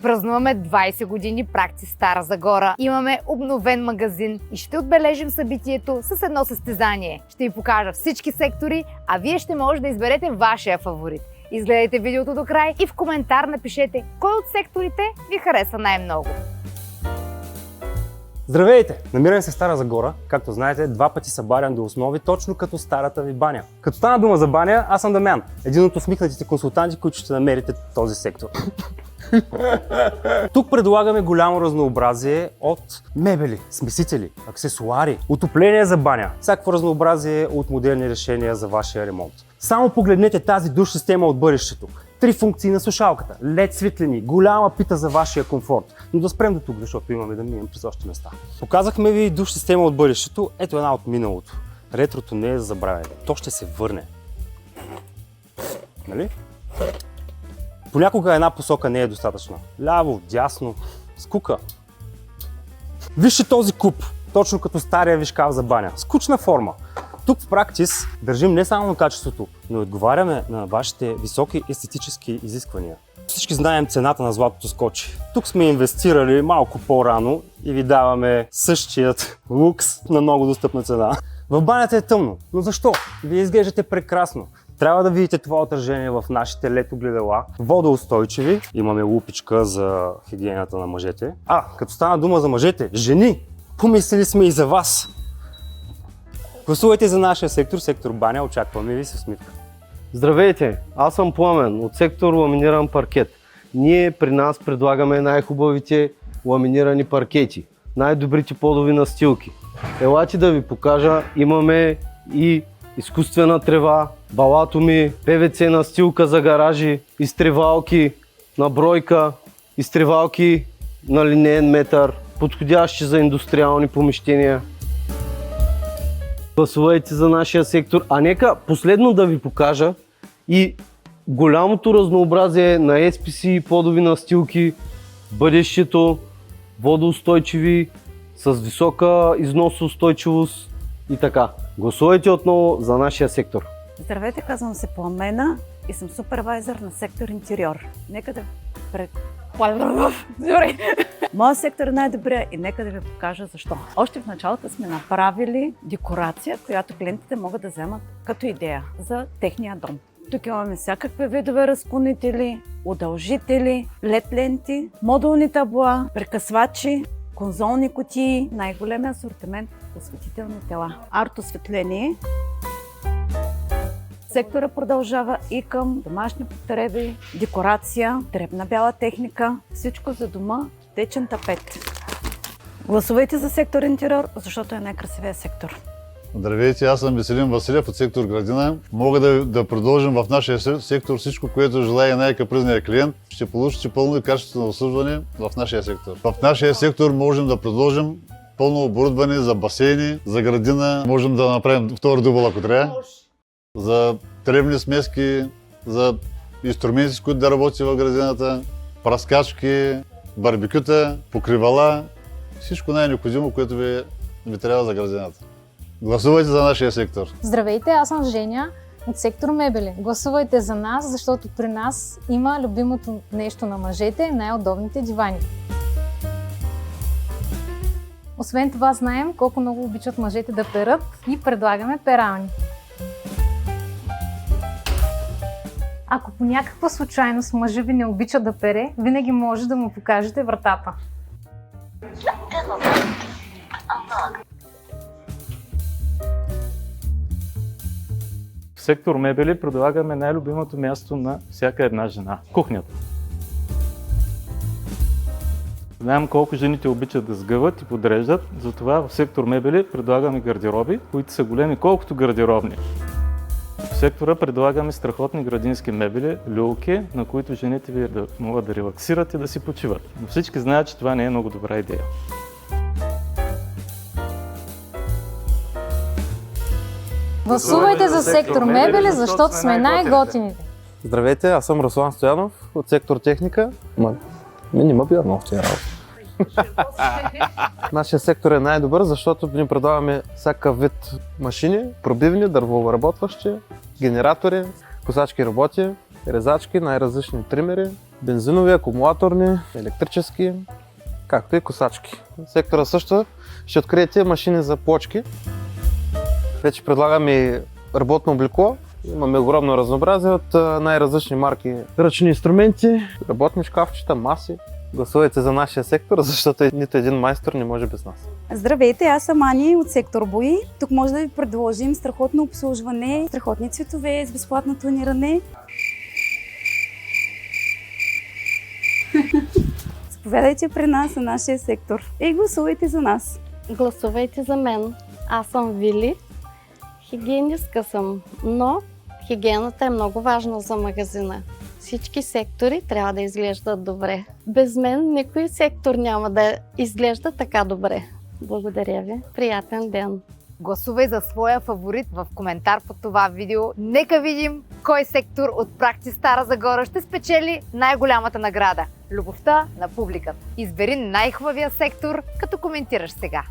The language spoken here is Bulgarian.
Празнуваме 20 години Практис Стара Загора. Имаме обновен магазин и ще отбележим събитието с едно състезание. Ще ви покажа всички сектори, а вие ще може да изберете вашия фаворит. Изгледайте видеото до край и в коментар напишете кой от секторите ви хареса най-много. Здравейте! Намираме се в Стара Загора. Както знаете, 2 пъти събарям до основи, точно като старата ви баня. Като стана дума за баня, аз съм Дамян, един от усмихнатите консултанти, които ще намерите в този сектор. Тук предлагаме голямо разнообразие от мебели, смесители, аксесуари, отопление за баня, всякакво разнообразие от модерни решения за вашия ремонт. Само погледнете тази душ система от бъдещето. 3 функции на сушалката, LED светлини, голяма пита за вашия комфорт. Но да спрем до тук, защото имаме да минем през още места. Показахме ви душ система от бъдещето, ето една от миналото. Ретрото не е за забравяне, то ще се върне. Нали? Понякога една посока не е достатъчна. Ляво, дясно, скука. Вижте този куб, точно като стария ви шкаф за баня. Скучна форма. Тук в Практис държим не само на качеството, но и отговаряме на вашите високи естетически изисквания. Всички знаем цената на златото скочи. Тук сме инвестирали малко по-рано и ви даваме същият лукс на много достъпна цена. В банята е тъмно, но защо? Вие изглеждате прекрасно. Трябва да видите това отражение в нашите LED огледала. Водоустойчиви. Имаме лупичка за хигиената на мъжете. Като стана дума за мъжете, жени, помислили сме и за вас. Гласувайте за нашия сектор, сектор баня. Очакваме ви с усмивка. Здравейте, аз съм Пламен от сектор ламиниран паркет. Ние при нас предлагаме най-хубавите ламинирани паркети, най-добрите подови настилки. Елате да ви покажа, имаме и изкуствена трева, балатоми, ПВЦ настилка за гаражи, изтревалки на бройка, изтревалки на линеен метър, подходящи за индустриални помещения. Гласувайте за нашия сектор, а нека последно да ви покажа и голямото разнообразие на SPC подови настилки, бъдещето, водоустойчиви, с висока износоустойчивост и така. Гласувайте отново за нашия сектор. Здравейте, казвам се Пламена и съм супервайзър на сектор интериор. Нека да Моят сектор е най-добрия и нека да ви покажа защо. Още в началото сме направили декорация, която клиентите могат да вземат като идея за техния дом. Тук имаме всякакви видове разклонители, удължители, LED ленти, модулни табла, прекъсвачи, конзолни кутии, най-големия асортимент осветителни тела. Арт-осветление. Сектора продължава и към домашни потреби, декорация, дребна бяла техника, всичко за дома, течен тапет. Гласувайте за сектор интериор, защото е най-красивия сектор. Здравейте, аз съм Веселин Василев от сектор градина. Мога да продължим в нашия сектор всичко, което желая най-капризният клиент. Ще получите пълно и качествено обслужване в нашия сектор. В нашия сектор можем да продължим пълно оборудване за басейни, за градина. Можем да направим втори дубъл, ако трябва. За тревни смески, за инструменти, с които да работи в градината, праскачки, барбекюта, покривала. Всичко най-необходимо, което ви трябва за градината. Гласувайте за нашия сектор. Здравейте, аз съм Женя от сектор мебели. Гласувайте за нас, защото при нас има любимото нещо на мъжете, най-удобните дивани. Освен това знаем колко много обичат мъжете да перат и предлагаме перални. Ако по някаква случайност мъжа ви не обича да пере, винаги може да му покажете вратата. В сектор мебели предлагаме най-любимото място на всяка една жена – кухнята. Знаем колко жените обичат да сгъват и подреждат, затова в сектор мебели предлагаме гардероби, които са големи колкото гардеробни. В сектора предлагаме страхотни градински мебели, люлки, на които жените ви да могат да релаксират и да си почиват. Но всички знаят, че това не е много добра идея. Гласувайте за сектор мебели, защото сме най-готините. Здравейте, аз съм Руслан Стоянов от сектор техника. Не ма вярно в тези работи. Нашия сектор е най-добър, защото ни предлагаме всякакъв вид машини, пробивни, дървообработващи, генератори, косачки роботи, резачки, най-различни тримери, бензинови, акумулаторни, електрически, както и косачки. В сектора също ще откриете машини за плочки. Вече предлагаме и работно облекло. Имаме огромно разнообразие от най-различни марки. Ръчни инструменти, работни шкафчета, маси. Гласувайте за нашия сектор, защото нито един майстор не може без нас. Здравейте, аз съм Ани от сектор Бои. Тук може да ви предложим страхотно обслужване, страхотни цветове с безплатно тониране. Заповядайте при нас на нашия сектор и гласувайте за нас. Гласувайте за мен. Аз съм Вили. Хигиенистка съм, но хигиената е много важна за магазина. Всички сектори трябва да изглеждат добре. Без мен никой сектор няма да изглежда така добре. Благодаря ви. Приятен ден! Гласувай за своя фаворит в коментар под това видео. Нека видим кой сектор от Практис Стара Загора ще спечели най-голямата награда – любовта на публиката. Избери най-хубавия сектор, като коментираш сега.